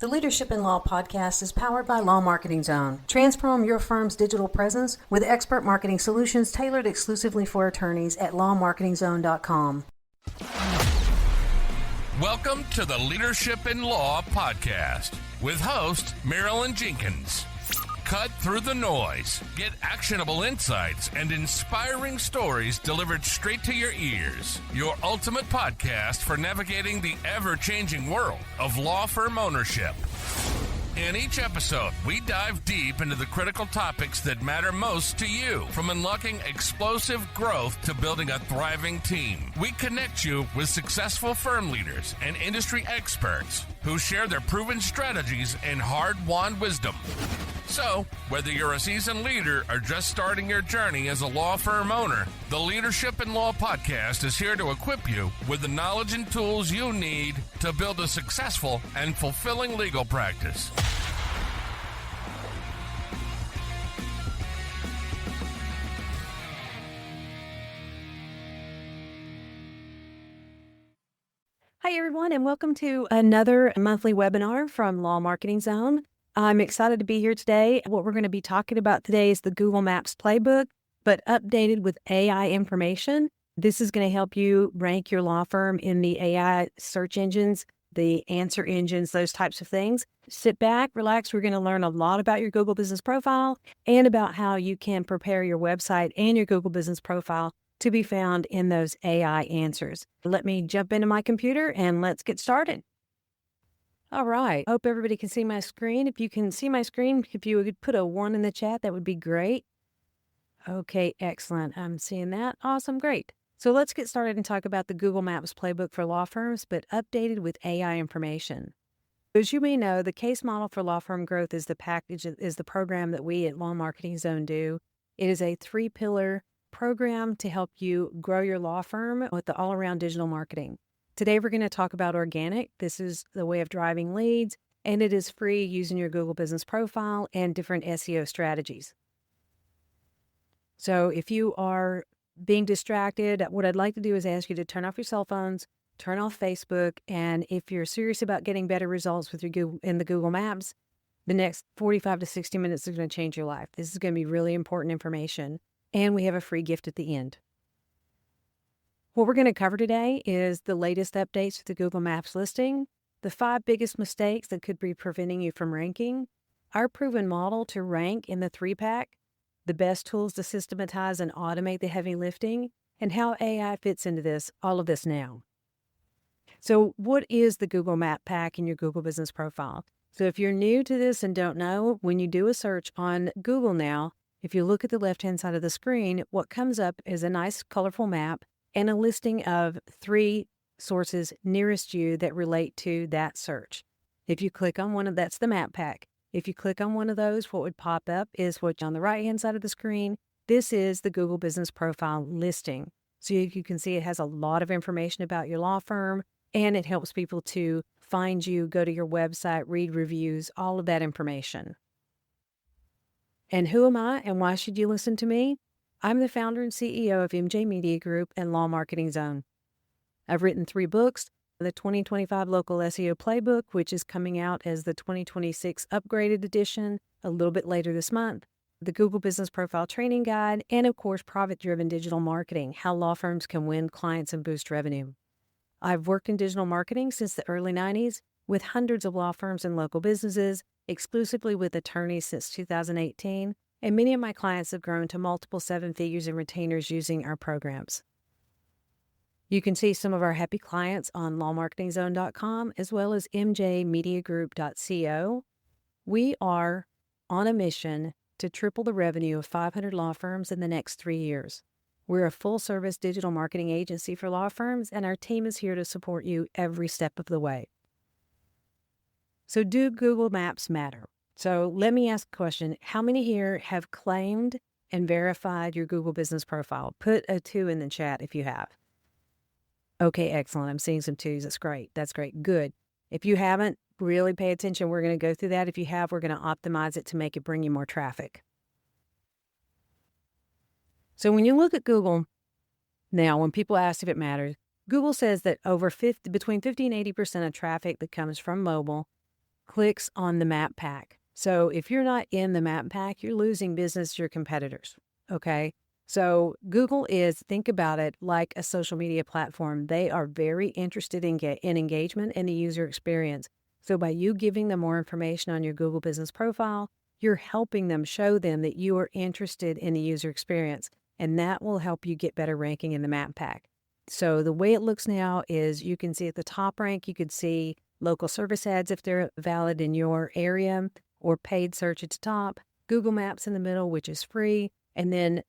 The Leadership in Law podcast is powered by Law Marketing Zone. Transform your firm's digital presence with expert marketing solutions tailored exclusively for attorneys at lawmarketingzone.com. Welcome to the Leadership in Law podcast with host Marilyn Jenkins. Cut through the noise, get actionable insights and inspiring stories delivered straight to your ears. Your ultimate podcast for navigating the ever-changing world of law firm ownership. In each episode, we dive deep into the critical topics that matter most to you, from unlocking explosive growth to building a thriving team. We connect you with successful firm leaders and industry experts who share their proven strategies and hard-won wisdom. So, whether you're a seasoned leader or just starting your journey as a law firm owner, the Leadership in Law podcast is here to equip you with the knowledge and tools you need to build a successful and fulfilling legal practice. Hi, everyone, and welcome to another monthly webinar from Law Marketing Zone. I'm excited to be here today. What we're going to be talking about today is the Google Maps Playbook, but updated with AI information. This is going to help you rank your law firm in the AI search engines, the answer engines, those types of things. Sit back, relax. We're going to learn a lot about your Google Business Profile and about how you can prepare your website and your Google Business Profile to be found in those AI answers. Let me jump into my computer and let's get started. All right. Hope everybody can see my screen. If you can see my screen, if you would put a 1 in the chat, that would be great. Okay, excellent. I'm seeing that. Awesome, great. So let's get started and talk about the Google Maps Playbook for law firms, but updated with AI information. As you may know, the case model for law firm growth is the program that we at Law Marketing Zone do. It is a 3-pillar program to help you grow your law firm with the all-around digital marketing. Today, we're going to talk about organic. This is the way of driving leads, and it is free using your Google Business Profile and different SEO strategies. So if you are being distracted, what I'd like to do is ask you to turn off your cell phones, turn off Facebook, and if you're serious about getting better results with your the Google Maps, the next 45 to 60 minutes is going to change your life. This is going to be really important information, and we have a free gift at the end. What we're going to cover today is the latest updates to the Google Maps listing, the 5 biggest mistakes that could be preventing you from ranking, our proven model to rank in the 3-pack, the best tools to systematize and automate the heavy lifting, and how AI fits into all of this now. So what is the Google Map Pack in your Google Business Profile? So if you're new to this and don't know, when you do a search on Google now, if you look at the left-hand side of the screen, what comes up is a nice colorful map and a listing of 3 sources nearest you that relate to that search. If you click on one of that's the map pack. If you click on one of those, what would pop up is what's on the right-hand side of the screen. This is the Google Business Profile listing. So you can see it has a lot of information about your law firm, and it helps people to find you, go to your website, read reviews, all of that information. And who am I, and why should you listen to me? I'm the founder and CEO of MJ Media Group and Law Marketing Zone. I've written 3 books, the 2025 Local SEO Playbook, which is coming out as the 2026 Upgraded Edition a little bit later this month, the Google Business Profile Training Guide, and of course, Profit-Driven Digital Marketing, how law firms can win clients and boost revenue. I've worked in digital marketing since the early 90s with hundreds of law firms and local businesses, exclusively with attorneys since 2018, and many of my clients have grown to multiple 7 figures in retainers using our programs. You can see some of our happy clients on lawmarketingzone.com as well as mjmediagroup.co. We are on a mission to triple the revenue of 500 law firms in the next 3 years. We're a full-service digital marketing agency for law firms, and our team is here to support you every step of the way. So do Google Maps matter? So let me ask a question. How many here have claimed and verified your Google Business Profile? Put a 2 in the chat if you have. Okay, excellent. I'm seeing some 2s. That's great. That's great. Good. If you haven't, really pay attention. We're going to go through that. If you have, we're going to optimize it to make it bring you more traffic. So when you look at Google, now when people ask if it matters, Google says that between 50 and 80% of traffic that comes from mobile clicks on the map pack. So if you're not in the map pack, you're losing business to your competitors, okay? So Google is, think about it like a social media platform. They are very interested in engagement and the user experience. So by you giving them more information on your Google business profile, you're helping them show them that you are interested in the user experience, and that will help you get better ranking in the map pack. So the way it looks now is you can see at the top rank, you could see local service ads if they're valid in your area, or paid search at the top, Google Maps in the middle, which is free, and then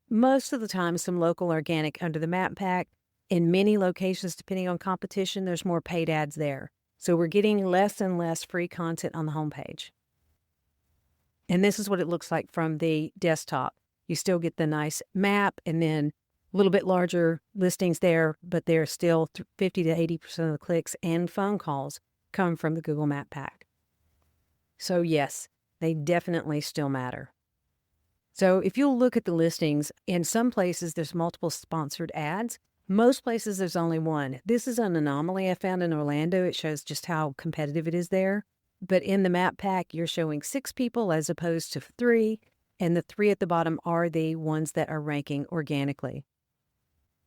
most of the time some local organic under the map pack. In many locations, depending on competition, there's more paid ads there. So we're getting less and less free content on the homepage. And this is what it looks like from the desktop. You still get the nice map and then a little bit larger listings there, but they're still 50 to 80% of the clicks and phone calls come from the Google Map Pack. So yes, they definitely still matter. So if you'll look at the listings, in some places there's multiple sponsored ads. Most places there's only one. This is an anomaly I found in Orlando. It shows just how competitive it is there. But in the map pack, you're showing 6 people as opposed to 3, and the 3 at the bottom are the ones that are ranking organically.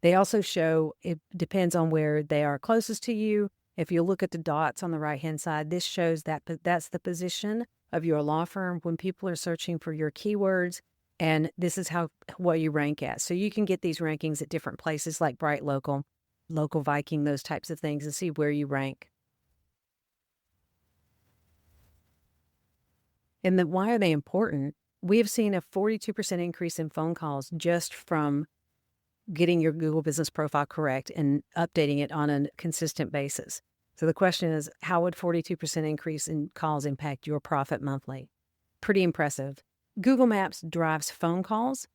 They also show, it depends on where they are closest to you. If you look at the dots on the right-hand side, this shows that that's the position of your law firm when people are searching for your keywords, and this is what you rank at. So you can get these rankings at different places like Bright Local, Local Viking, those types of things, and see where you rank. And then why are they important? We have seen a 42% increase in phone calls just from getting your Google business profile correct and updating it on a consistent basis. So the question is, how would 42% increase in calls impact your profit monthly? Pretty impressive. Google Maps drives phone calls.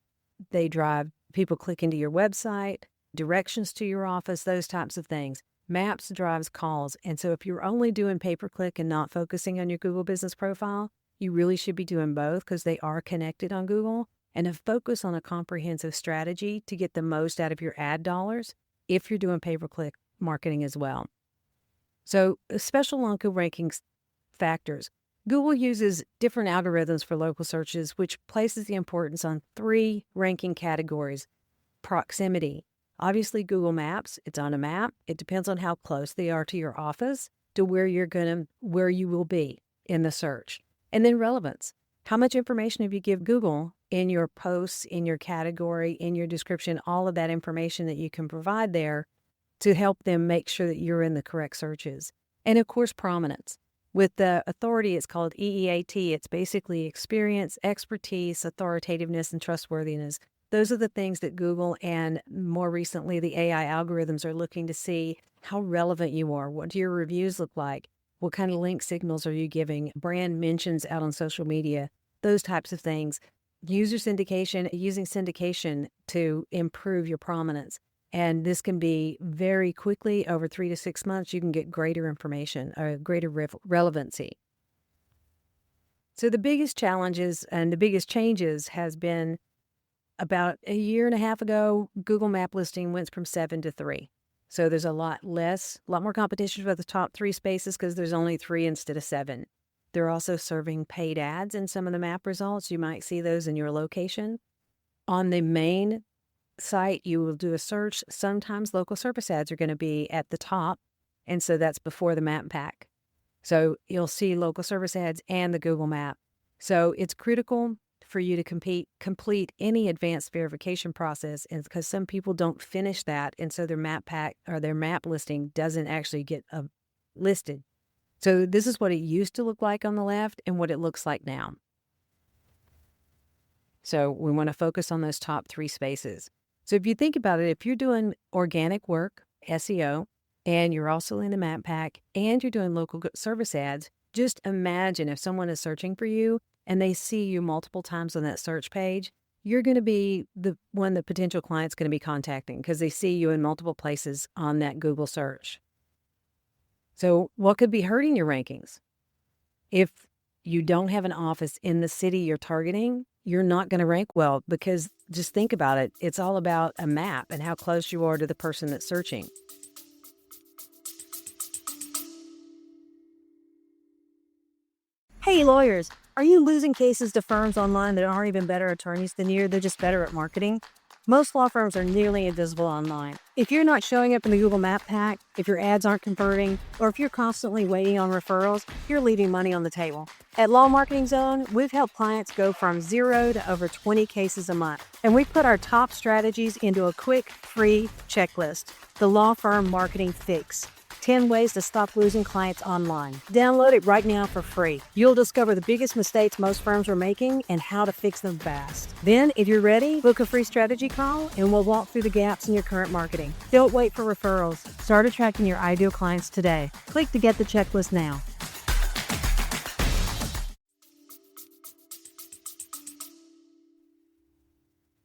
They drive people clicking to your website, directions to your office, those types of things. Maps drives calls. And so if you're only doing pay-per-click and not focusing on your Google business profile, you really should be doing both because they are connected on Google, and to focus on a comprehensive strategy to get the most out of your ad dollars if you're doing pay-per-click marketing as well. So special local rankings factors. Google uses different algorithms for local searches, which places the importance on 3 ranking categories. Proximity. Obviously, Google Maps, it's on a map. It depends on how close they are to your office to where you will be in the search. And then relevance. How much information have you give Google in your posts, in your category, in your description, all of that information that you can provide there to help them make sure that you're in the correct searches. And of course, prominence. With the authority, it's called EEAT. It's basically experience, expertise, authoritativeness, and trustworthiness. Those are the things that Google and more recently the AI algorithms are looking to see how relevant you are. What do your reviews look like? What kind of link signals are you giving? Brand mentions out on social media, those types of things. User syndication, using syndication to improve your prominence. And this can be very quickly, over 3 to 6 months, you can get greater information or greater relevancy. So the biggest challenges and the biggest changes has been about a year and a half ago, Google Map listing went from 7 to 3. So there's a lot more competition for the top 3 spaces because there's only 3 instead of 7. They're also serving paid ads in some of the map results. You might see those in your location. On the main site, you will do a search. Sometimes local service ads are going to be at the top, and so that's before the map pack. So you'll see local service ads and the Google Map. So it's critical for you to complete any advanced verification process, and because some people don't finish that, and so their map pack or their map listing doesn't actually get listed. So this is what it used to look like on the left and what it looks like now. So we want to focus on those top 3 spaces. So if you think about it, if you're doing organic work, SEO, and you're also in the map pack, and you're doing local service ads, just imagine if someone is searching for you and they see you multiple times on that search page, you're going to be the one the potential client's going to be contacting because they see you in multiple places on that Google search. So what could be hurting your rankings? If you don't have an office in the city you're targeting, you're not going to rank well because just think about it. It's all about a map and how close you are to the person that's searching. Hey, lawyers, are you losing cases to firms online that aren't even better attorneys than you? They're just better at marketing? Most law firms are nearly invisible online. If you're not showing up in the Google Map pack, if your ads aren't converting, or if you're constantly waiting on referrals, you're leaving money on the table. At Law Marketing Zone, we've helped clients go from 0 to over 20 cases a month. And we've put our top strategies into a quick, free checklist, the Law Firm Marketing Fix. 10 ways to stop losing clients online. Download it right now for free. You'll discover the biggest mistakes most firms are making and how to fix them fast. Then, if you're ready, book a free strategy call and we'll walk through the gaps in your current marketing. Don't wait for referrals. Start attracting your ideal clients today. Click to get the checklist now.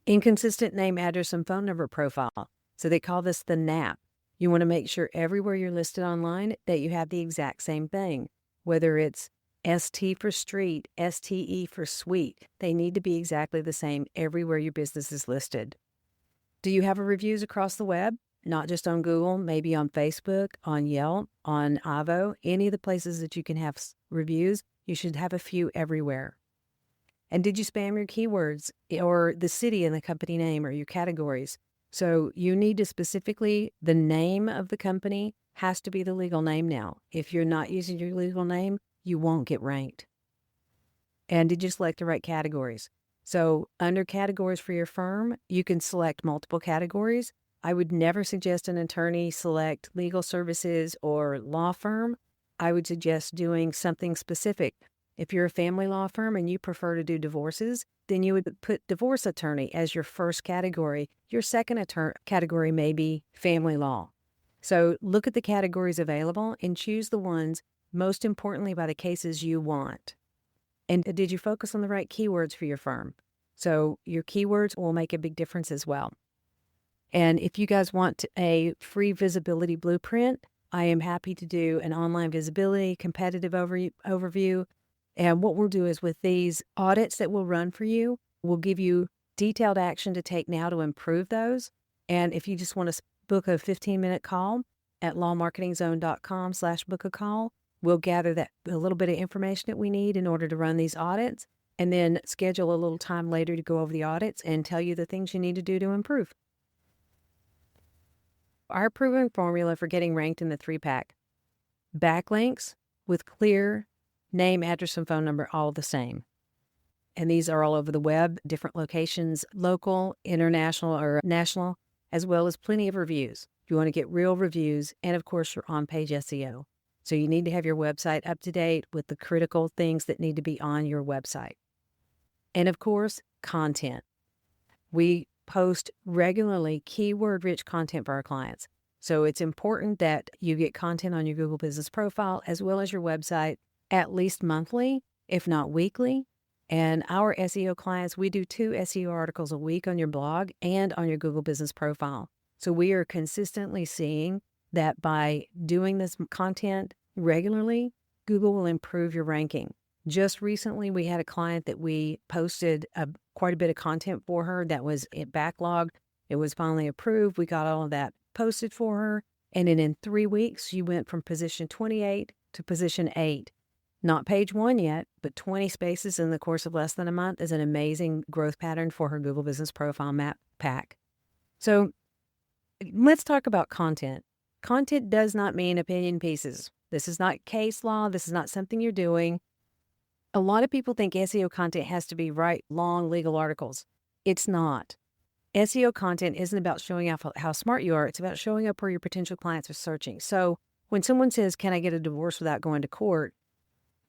Inconsistent name, address, and phone number profile. So they call this the NAP. You want to make sure everywhere you're listed online that you have the exact same thing, whether it's ST for street, STE for suite. They need to be exactly the same everywhere your business is listed. Do you have reviews across the web? Not just on Google, maybe on Facebook, on Yelp, on Avvo, any of the places that you can have reviews, you should have a few everywhere. And did you spam your keywords or the city and the company name or your categories? So you need to specifically, the name of the company has to be the legal name now. If you're not using your legal name, you won't get ranked. And did you select the right categories? So under categories for your firm, you can select multiple categories. I would never suggest an attorney select legal services or law firm. I would suggest doing something specific. If you're a family law firm and you prefer to do divorces, then you would put divorce attorney as your first category. Your second category may be family law. So look at the categories available and choose the ones, most importantly, by the cases you want. And did you focus on the right keywords for your firm? So your keywords will make a big difference as well. And if you guys want a free visibility blueprint, I am happy to do an online visibility competitive overview. And what we'll do is with these audits that we'll run for you, we'll give you detailed action to take now to improve those. And if you just want to book a 15-minute call at lawmarketingzone.com/book-a-call, we'll gather that a little bit of information that we need in order to run these audits and then schedule a little time later to go over the audits and tell you the things you need to do to improve. Our proven formula for getting ranked in the 3-pack: backlinks with clear name, address, and phone number, all the same. And these are all over the web, different locations, local, international, or national, as well as plenty of reviews. You want to get real reviews, and of course, your on-page SEO. So you need to have your website up to date with the critical things that need to be on your website. And of course, content. We post regularly keyword-rich content for our clients. So it's important that you get content on your Google Business Profile as well as your website at least monthly, if not weekly. And our SEO clients, we do 2 SEO articles a week on your blog and on your Google Business Profile. So we are consistently seeing that by doing this content regularly, Google will improve your ranking. Just recently, we had a client that we posted quite a bit of content for her that was backlogged. It was finally approved. We got all of that posted for her. And then in 3 weeks, she went from position 28 to position 8. Not page 1 yet, but 20 spaces in the course of less than a month is an amazing growth pattern for her Google Business Profile map pack. So let's talk about content. Content does not mean opinion pieces. This is not case law. This is not something you're doing. A lot of people think SEO content has to be long legal articles. It's not. SEO content isn't about showing off how smart you are. It's about showing up where your potential clients are searching. So when someone says, "Can I get a divorce without going to court?"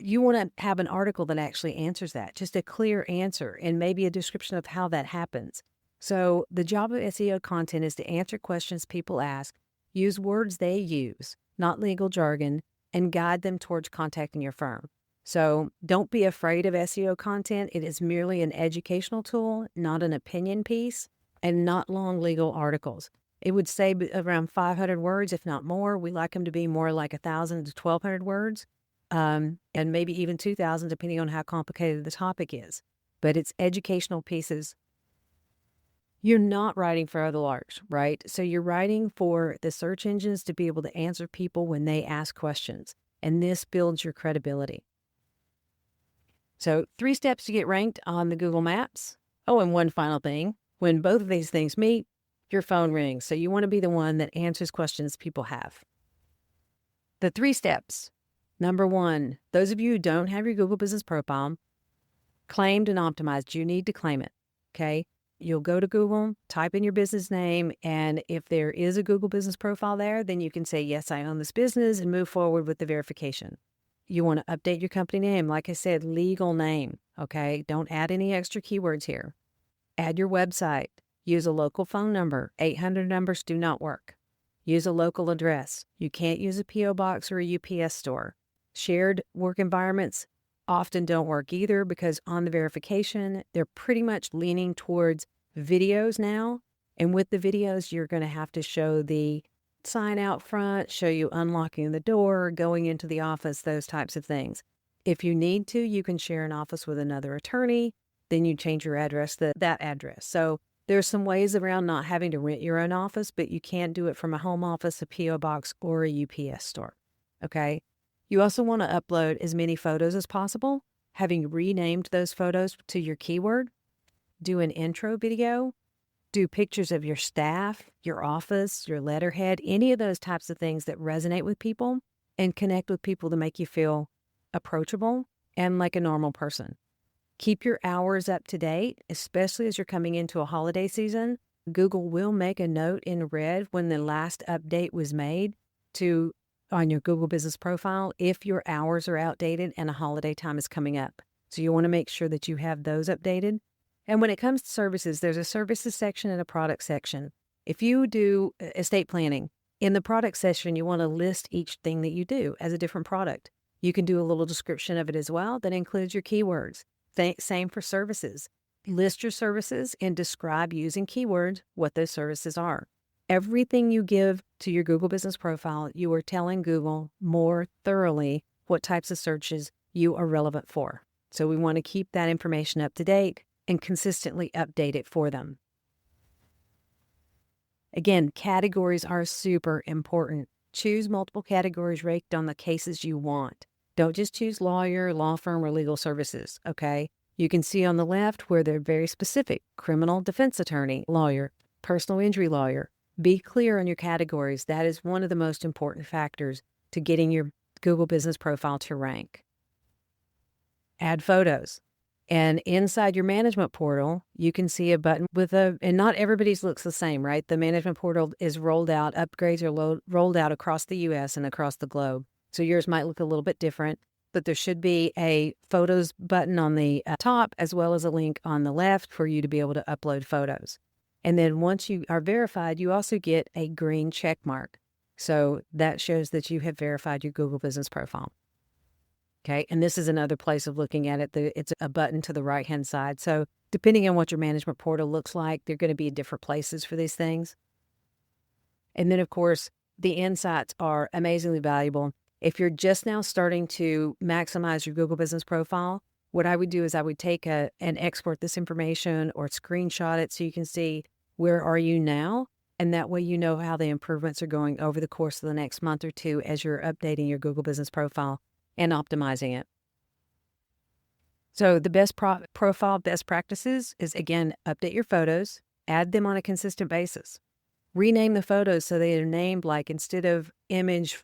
you want to have an article that actually answers that, just a clear answer and maybe a description of how that happens. So the job of SEO content is to answer questions people ask, use words they use, not legal jargon, and guide them towards contacting your firm. So don't be afraid of SEO content. It is merely an educational tool, not an opinion piece, and not long legal articles. It would say around 500 words, if not more. We like them to be more like 1,000 to 1,200 words. And maybe even 2,000, depending on how complicated the topic is. But it's educational pieces. You're not writing for other lawyers, right? So you're writing for the search engines to be able to answer people when they ask questions. And this builds your credibility. So 3 steps to get ranked on the Google Maps. Oh, and one final thing. When both of these things meet, your phone rings. So you want to be the one that answers questions people have. The 3 steps. Number 1, those of you who don't have your Google Business Profile, claimed and optimized, you need to claim it, okay? You'll go to Google, type in your business name, and if there is a Google Business Profile there, then you can say, yes, I own this business, and move forward with the verification. You want to update your company name. Like I said, legal name, okay? Don't add any extra keywords here. Add your website. Use a local phone number. 800 numbers do not work. Use a local address. You can't use a P.O. box or a UPS store. Shared work environments often don't work either because on the verification, they're pretty much leaning towards videos now. And with the videos, you're going to have to show the sign out front, show you unlocking the door, going into the office, those types of things. If you need to, you can share an office with another attorney. Then you change your address to that address. So there's some ways around not having to rent your own office, but you can't do it from a home office, a P.O. box, or a UPS store. Okay? You also want to upload as many photos as possible, having renamed those photos to your keyword. Do an intro video. Do pictures of your staff, your office, your letterhead, any of those types of things that resonate with people and connect with people to make you feel approachable and like a normal person. Keep your hours up to date, especially as you're coming into a holiday season. Google will make a note in red when the last update was made on your Google Business Profile if your hours are outdated and a holiday time is coming up. So you want to make sure that you have those updated. And when it comes to services, there's a services section and a product section. If you do estate planning, in the product section, you want to list each thing that you do as a different product. You can do a little description of it as well that includes your keywords. Same for services. List your services and describe using keywords what those services are. Everything you give to your Google Business Profile, you are telling Google more thoroughly what types of searches you are relevant for. So we want to keep that information up to date and consistently update it for them. Again, categories are super important. Choose multiple categories ranked on the cases you want. Don't just choose lawyer, law firm, or legal services, okay? You can see on the left where they're very specific. Criminal defense attorney, lawyer, personal injury lawyer. Be clear on your categories. That is one of the most important factors to getting your Google Business Profile to rank. Add photos. And inside your management portal, you can see a button and not everybody's looks the same, right? The management portal is rolled out, upgrades are rolled out across the U.S. and across the globe. So yours might look a little bit different, but there should be a photos button on the top as well as a link on the left for you to be able to upload photos. And then once you are verified, you also get a green check mark. So that shows that you have verified your Google Business Profile. Okay, and this is another place of looking at it. It's a button to the right-hand side. So depending on what your management portal looks like, they're going to be different places for these things. And then, of course, the insights are amazingly valuable. If you're just now starting to maximize your Google Business Profile, what I would do is I would take and export this information or screenshot it so you can see where are you now, and that way you know how the improvements are going over the course of the next month or two as you're updating your Google Business Profile and optimizing it. So the best profile best practices is, again, update your photos, add them on a consistent basis. Rename the photos so they are named like instead of image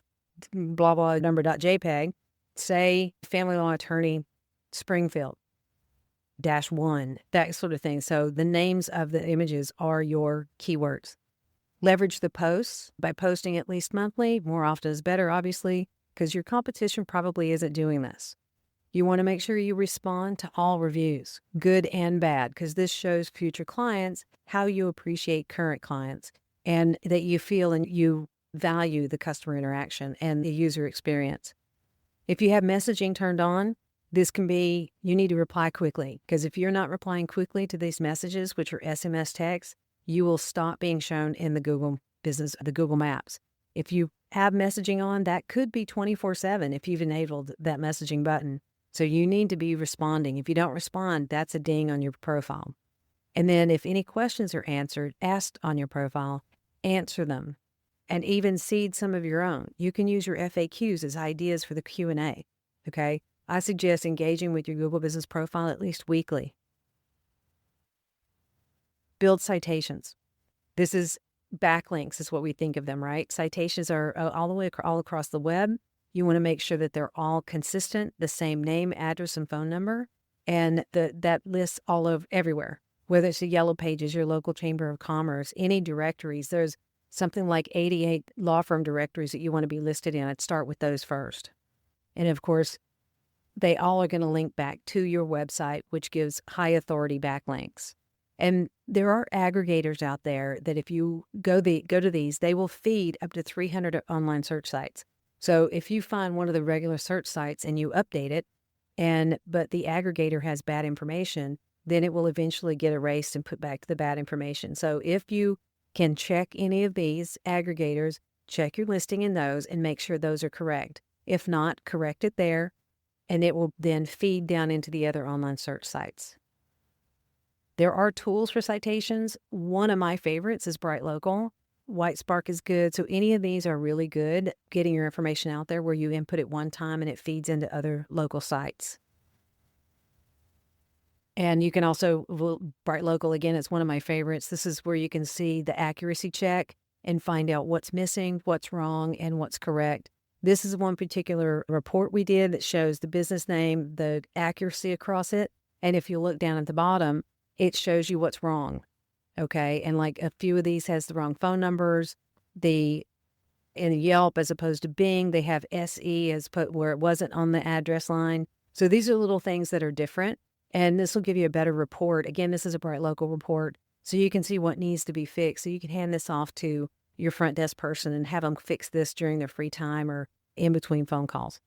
blah blah number.jpg, say family law attorney Springfield -1, that sort of thing. So the names of the images are your keywords. Leverage the posts by posting at least monthly. More often is better, obviously, because your competition probably isn't doing this. You want to make sure you respond to all reviews, good and bad, because this shows future clients how you appreciate current clients and that you feel and you value the customer interaction and the user experience. If you have messaging turned on, this can be, you need to reply quickly, because if you're not replying quickly to these messages, which are SMS texts, you will stop being shown in the Google Maps. If you have messaging on, that could be 24/7 if you've enabled that messaging button. So you need to be responding. If you don't respond, that's a ding on your profile. And then if any questions are asked on your profile, answer them and even seed some of your own. You can use your FAQs as ideas for the Q&A, okay? I suggest engaging with your Google Business Profile at least weekly. Build citations. This is backlinks is what we think of them, right? Citations are all the way all across the web. You want to make sure that they're all consistent, the same name, address, and phone number, and that lists all over everywhere. Whether it's the Yellow Pages, your local chamber of commerce, any directories. There's something like 88 law firm directories that you want to be listed in. I'd start with those first. And of course, they all are going to link back to your website, which gives high authority backlinks. And there are aggregators out there that if you go to these, they will feed up to 300 online search sites. So if you find one of the regular search sites and you update it, but the aggregator has bad information, then it will eventually get erased and put back to the bad information. So if you can check any of these aggregators, check your listing in those and make sure those are correct. If not, correct it there, and it will then feed down into the other online search sites. There are tools for citations. One of my favorites is Bright Local. Whitespark is good. So any of these are really good getting your information out there where you input it one time and it feeds into other local sites. And you can also, Bright Local, again, it's one of my favorites. This is where you can see the accuracy check and find out what's missing, what's wrong, and what's correct. This is one particular report we did that shows the business name, the accuracy across it. And if you look down at the bottom, it shows you what's wrong. Okay. And like a few of these has the wrong phone numbers. In Yelp, as opposed to Bing, they have SE as put where it wasn't on the address line. So these are little things that are different. And this will give you a better report. Again, this is a Bright Local report. So you can see what needs to be fixed. So you can hand this off to your front desk person and have them fix this during their free time or in between phone calls.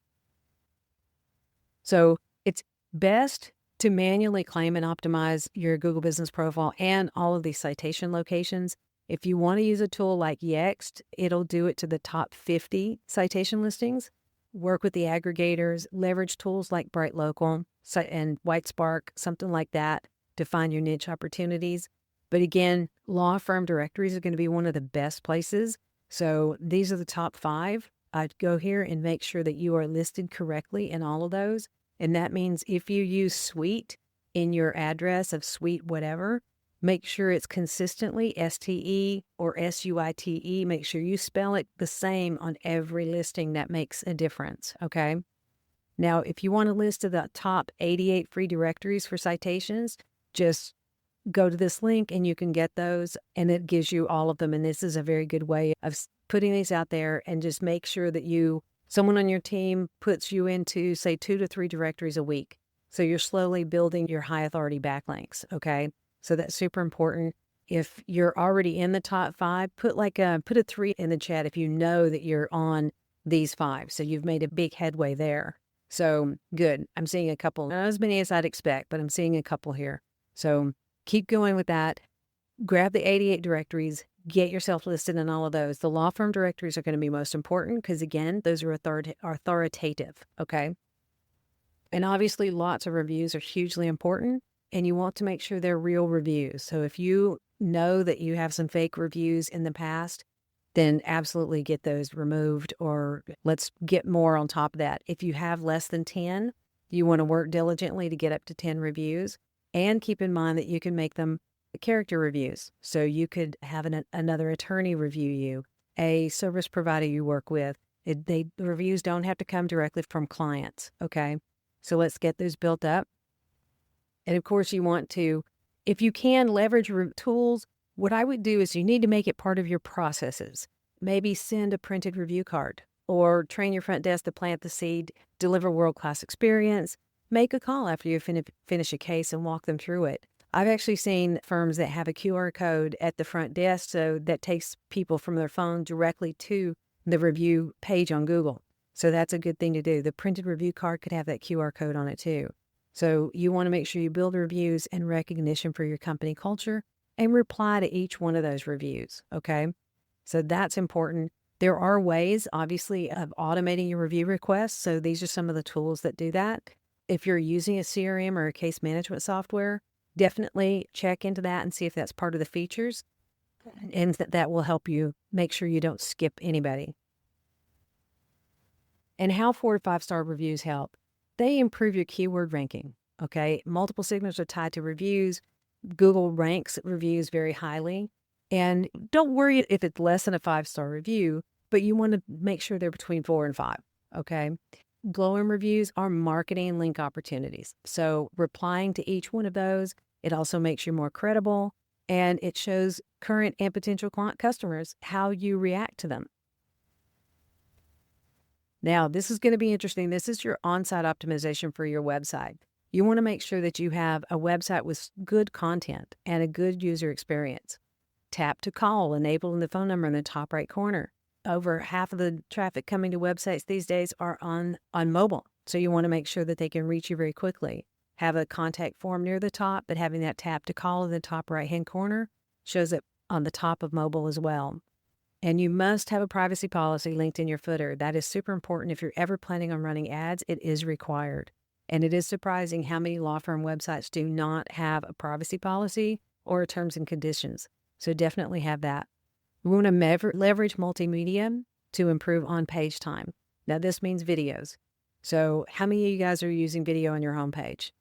So it's best to manually claim and optimize your Google Business Profile and all of these citation locations. If you want to use a tool like Yext, it'll do it to the top 50 citation listings. Work with the aggregators, leverage tools like Bright Local and Whitespark, something like that, to find your niche opportunities. But again, law firm directories are going to be one of the best places. So these are the top 5. I'd go here and make sure that you are listed correctly in all of those. And that means if you use suite in your address of suite whatever, make sure it's consistently STE or SUITE. Make sure you spell it the same on every listing. That makes a difference, okay? Now, if you want a list of the top 88 free directories for citations, just go to this link and you can get those, and it gives you all of them. And this is a very good way of putting these out there, and just make sure that someone on your team puts you into, say, 2 to 3 directories a week. So you're slowly building your high authority backlinks, okay? So that's super important. If you're already in the top 5, put a 3 in the chat if you know that you're on these 5. So you've made a big headway there. So good. I'm seeing a couple, not as many as I'd expect, but I'm seeing a couple here. So keep going with that. Grab the 88 directories, get yourself listed in all of those. The law firm directories are going to be most important because, again, those are authoritative, okay? And obviously, lots of reviews are hugely important, and you want to make sure they're real reviews. So if you know that you have some fake reviews in the past, then absolutely get those removed, or let's get more on top of that. If you have less than 10, you want to work diligently to get up to 10 reviews, and keep in mind that you can make them character reviews. So you could have another attorney review you, a service provider you work with. The reviews don't have to come directly from clients, okay? So let's get those built up. And of course, you want to, if you can, leverage tools. What I would do is you need to make it part of your processes. Maybe send a printed review card, or train your front desk to plant the seed, deliver world-class experience, make a call after you finish a case and walk them through it. I've actually seen firms that have a QR code at the front desk, so that takes people from their phone directly to the review page on Google. So that's a good thing to do. The printed review card could have that QR code on it too. So you want to make sure you build reviews and recognition for your company culture, and reply to each one of those reviews, okay? So that's important. There are ways, obviously, of automating your review requests. So these are some of the tools that do that. If you're using a CRM or a case management software, definitely check into that and see if that's part of the features, and that will help you make sure you don't skip anybody. And how 4 to 5 star reviews help? they improve your keyword ranking. Okay. Multiple signals are tied to reviews. Google ranks reviews very highly. And don't worry if it's less than a 5-star review, but you want to make sure they're between 4 and 5. Okay. Glowing reviews are marketing link opportunities. So replying to each one of those, it also makes you more credible, and it shows current and potential client customers how you react to them. Now, this is going to be interesting. This is your on-site optimization for your website. You want to make sure that you have a website with good content and a good user experience. Tap to call, enabling the phone number in the top right corner. Over half of the traffic coming to websites these days are on mobile. So you want to make sure that they can reach you very quickly. Have a contact form near the top, but having that tap to call in the top right-hand corner shows it on the top of mobile as well. And you must have a privacy policy linked in your footer. That is super important. If you're ever planning on running ads, it is required. And it is surprising how many law firm websites do not have a privacy policy or terms and conditions. So definitely have that. We want to leverage multimedia to improve on-page time. Now, this means videos. So how many of you guys are using video on your homepage?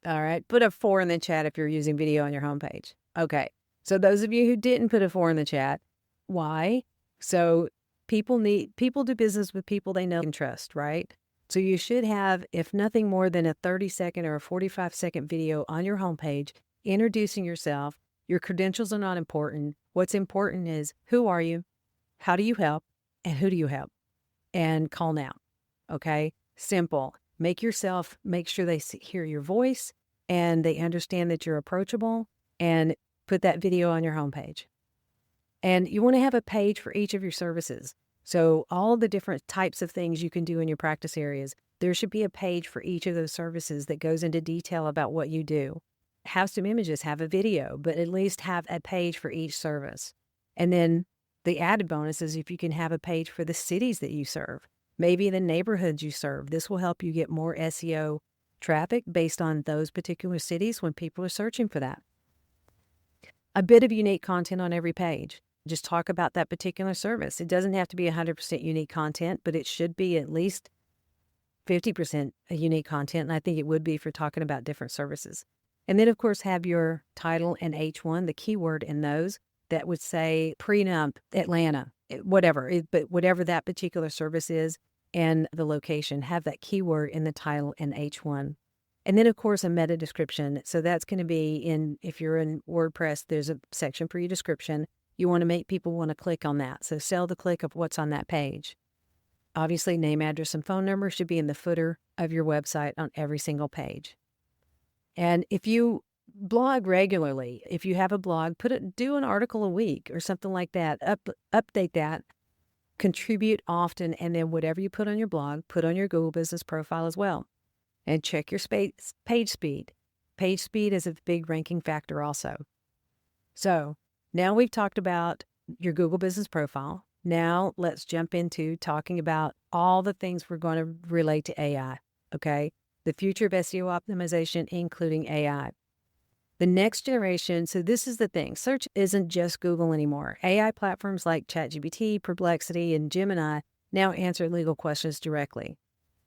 All right, put a 4 in the chat if you're using video on your homepage. Okay, so those of you who didn't put a 4 in the chat, why? So people do business with people they know and trust, right? So you should have, if nothing more than a 30-second or a 45-second video on your homepage introducing yourself. Your credentials are not important. What's important is, who are you? How do you help? And who do you help? And call now. Okay? Simple. Make sure they hear your voice and they understand that you're approachable, and put that video on your homepage. And you want to have a page for each of your services. So all the different types of things you can do in your practice areas, there should be a page for each of those services that goes into detail about what you do. Have some images, have a video, but at least have a page for each service. And then the added bonus is if you can have a page for the cities that you serve, maybe the neighborhoods you serve. This will help you get more SEO traffic based on those particular cities when people are searching for that. A bit of unique content on every page. Just talk about that particular service. It doesn't have to be 100% unique content, but it should be at least 50% unique content. And I think it would be for talking about different services. And then, of course, have your title and H1, the keyword in those that would say prenup, Atlanta, but whatever that particular service is and the location, have that keyword in the title and H1. And then, of course, a meta description. So that's going to be if you're in WordPress, there's a section for your description. You want to make people want to click on that. So sell the click of what's on that page. Obviously, name, address, and phone number should be in the footer of your website on every single page. And if you blog regularly, if you have a blog, do an article a week or something like that. Update that, contribute often, and then whatever you put on your blog, put on your Google Business Profile as well. And check your page speed. Page speed is a big ranking factor also. So now we've talked about your Google Business Profile. Now let's jump into talking about all the things we're going to relate to AI, okay? The future of SEO optimization, including AI. The next generation, so this is the thing, search isn't just Google anymore. AI platforms like ChatGPT, Perplexity, and Gemini now answer legal questions directly.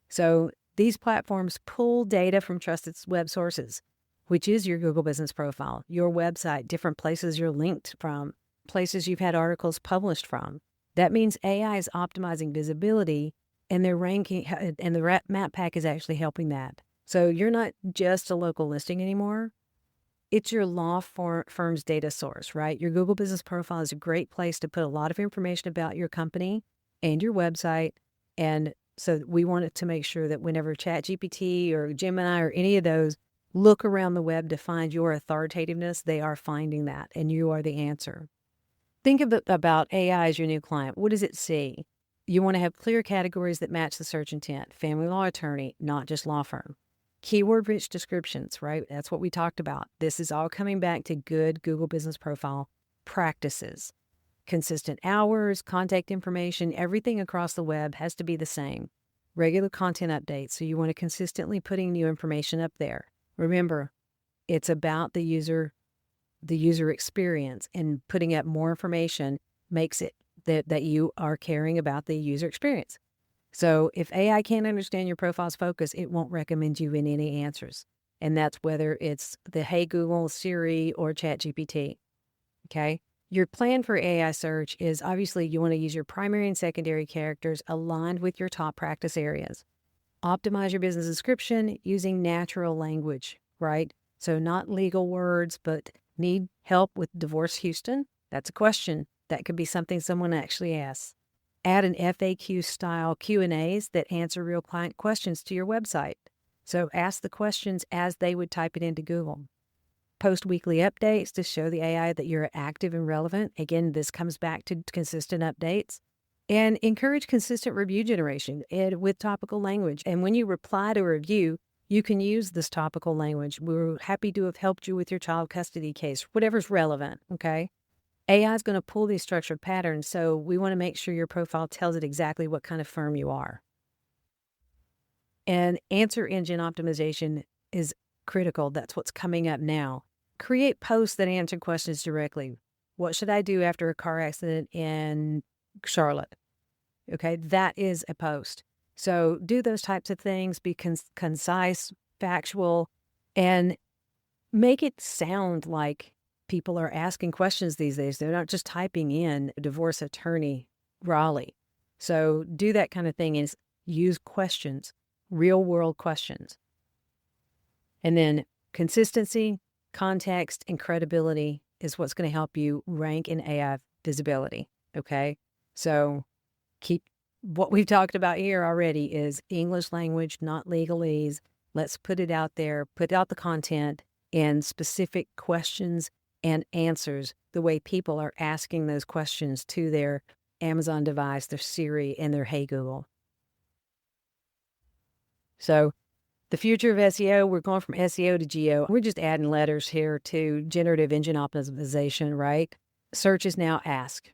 So these platforms pull data from trusted web sources, which is your Google Business Profile, your website, different places you're linked from, places you've had articles published from. That means AI is optimizing visibility, and their ranking and the map pack is actually helping that. So you're not just a local listing anymore. It's your law firm's data source, right? Your Google Business Profile is a great place to put a lot of information about your company and your website. And so we wanted to make sure that whenever ChatGPT or Gemini or any of those look around the web to find your authoritativeness, they are finding that, and you are the answer. Think about AI as your new client. What does it see? You want to have clear categories that match the search intent. Family law attorney, not just law firm. Keyword-rich descriptions, right? That's what we talked about. This is all coming back to good Google Business Profile practices. Consistent hours, contact information, everything across the web has to be the same. Regular content updates, so you want to consistently putting new information up there. Remember, it's about the user experience, and putting up more information makes it that you are caring about the user experience. So if AI can't understand your profile's focus, it won't recommend you in any answers. And that's whether it's the Hey Google, Siri, or ChatGPT. Okay. Your plan for AI search is obviously you want to use your primary and secondary characters aligned with your top practice areas. Optimize your business description using natural language, right? So not legal words, but need help with divorce Houston? That's a question. That could be something someone actually asks. Add an FAQ style Q&As that answer real client questions to your website. So ask the questions as they would type it into Google. Post weekly updates to show the AI that you're active and relevant. Again, this comes back to consistent updates. And encourage consistent review generation with topical language. And when you reply to a review, you can use this topical language. We're happy to have helped you with your child custody case, whatever's relevant, okay? AI is going to pull these structured patterns, so we want to make sure your profile tells it exactly what kind of firm you are. And answer engine optimization is critical. That's what's coming up now. Create posts that answer questions directly. What should I do after a car accident in Charlotte? Okay, that is a post. So do those types of things, be concise, factual, and make it sound like people are asking questions these days. They're not just typing in divorce attorney Raleigh. So do that kind of thing and use questions, real world questions. And then consistency, context, and credibility is what's going to help you rank in AI visibility. Okay. So keep what we've talked about here already is English language, not legalese. Let's put it out there, put out the content and specific questions and answers the way people are asking those questions to their Amazon device, their Siri, and their Hey Google. So the future of SEO, we're going from SEO to GEO. We're just adding letters here to Generative Engine Optimization, right? Search is now ask.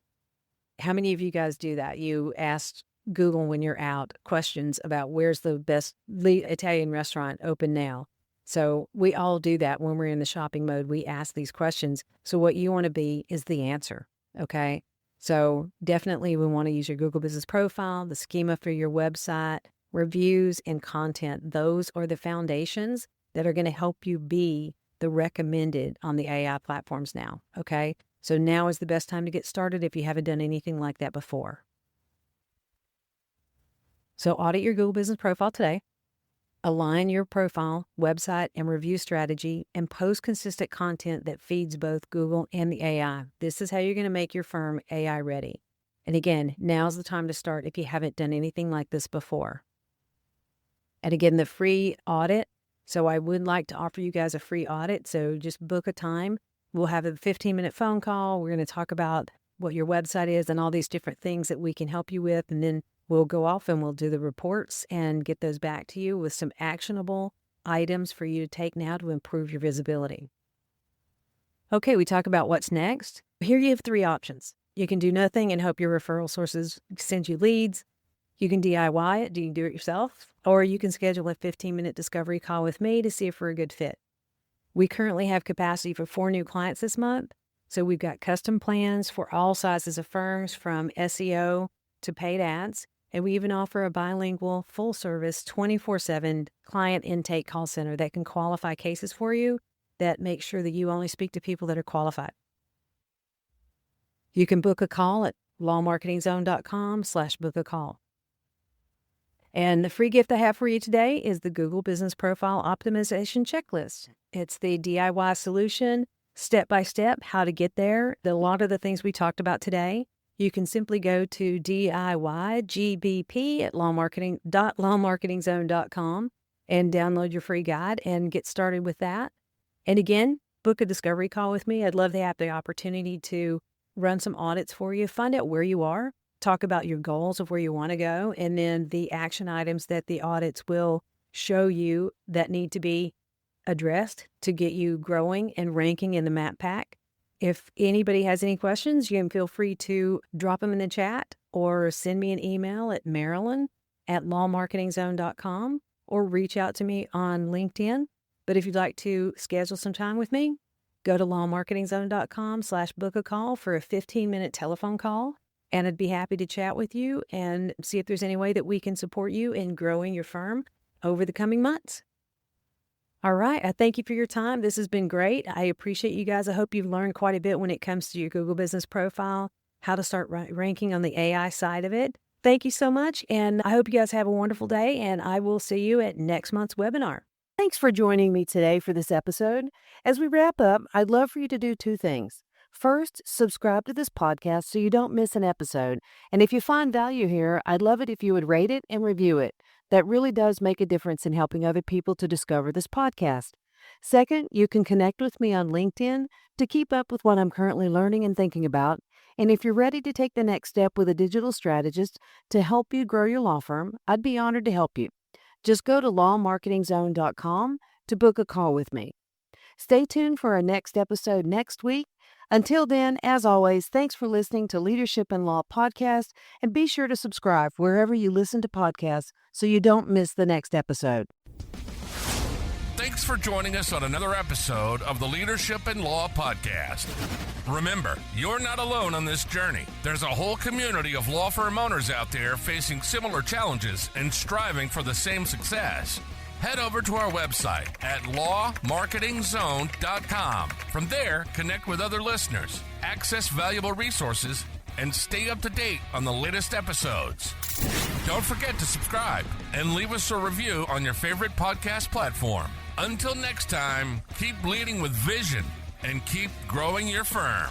How many of you guys do that? You asked Google when you're out questions about where's the best Italian restaurant open now. So we all do that when we're in the shopping mode. We ask these questions. So what you want to be is the answer, okay? So definitely we want to use your Google Business Profile, the schema for your website, reviews, and content. Those are the foundations that are going to help you be the recommended on the AI platforms now, okay? So now is the best time to get started if you haven't done anything like that before. So audit your Google Business Profile today. Align your profile, website, and review strategy, and post consistent content that feeds both Google and the AI. This is how you're going to make your firm AI ready. And again, now's the time to start if you haven't done anything like this before. And again, the free audit. So I would like to offer you guys a free audit. So just book a time. We'll have a 15-minute phone call. We're going to talk about what your website is and all these different things that we can help you with. And then we'll go off and we'll do the reports and get those back to you with some actionable items for you to take now to improve your visibility. Okay, we talk about what's next. Here you have 3 options. You can do nothing and hope your referral sources send you leads. You can DIY it, you can do it yourself, or you can schedule a 15-minute discovery call with me to see if we're a good fit. We currently have capacity for 4 new clients this month. So we've got custom plans for all sizes of firms from SEO to paid ads. And we even offer a bilingual, full-service, 24/7 client intake call center that can qualify cases for you that make sure that you only speak to people that are qualified. You can book a call at lawmarketingzone.com/book-a-call. And the free gift I have for you today is the Google Business Profile Optimization Checklist. It's the DIY solution, step-by-step, how to get there. A lot of the things we talked about today. You can simply go to DIYGBP at lawmarketingzone.com and download your free guide and get started with that. And again, book a discovery call with me. I'd love to have the opportunity to run some audits for you, find out where you are, talk about your goals of where you want to go, and then the action items that the audits will show you that need to be addressed to get you growing and ranking in the map pack. If anybody has any questions, you can feel free to drop them in the chat or send me an email at Marilyn at lawmarketingzone.com or reach out to me on LinkedIn. But if you'd like to schedule some time with me, go to lawmarketingzone.com/book-a-call for a 15-minute telephone call. and I'd be happy to chat with you and see if there's any way that we can support you in growing your firm over the coming months. All right. I thank you for your time. This has been great. I appreciate you guys. I hope you've learned quite a bit when it comes to your Google business profile, how to start ranking on the AI side of it. Thank you so much. And I hope you guys have a wonderful day, and I will see you at next month's webinar. Thanks for joining me today for this episode. As we wrap up, I'd love for you to do two things. First, subscribe to this podcast so you don't miss an episode. And if you find value here, I'd love it if you would rate it and review it. That really does make a difference in helping other people to discover this podcast. Second, you can connect with me on LinkedIn to keep up with what I'm currently learning and thinking about. And if you're ready to take the next step with a digital strategist to help you grow your law firm, I'd be honored to help you. Just go to lawmarketingzone.com to book a call with me. Stay tuned for our next episode next week. Until then, as always, thanks for listening to Leadership in Law Podcast, and be sure to subscribe wherever you listen to podcasts so you don't miss the next episode. Thanks for joining us on another episode of the Leadership in Law Podcast. Remember, you're not alone on this journey. There's a whole community of law firm owners out there facing similar challenges and striving for the same success. Head over to our website at lawmarketingzone.com. From there, connect with other listeners, access valuable resources, and stay up to date on the latest episodes. Don't forget to subscribe and leave us a review on your favorite podcast platform. Until next time, keep leading with vision and keep growing your firm.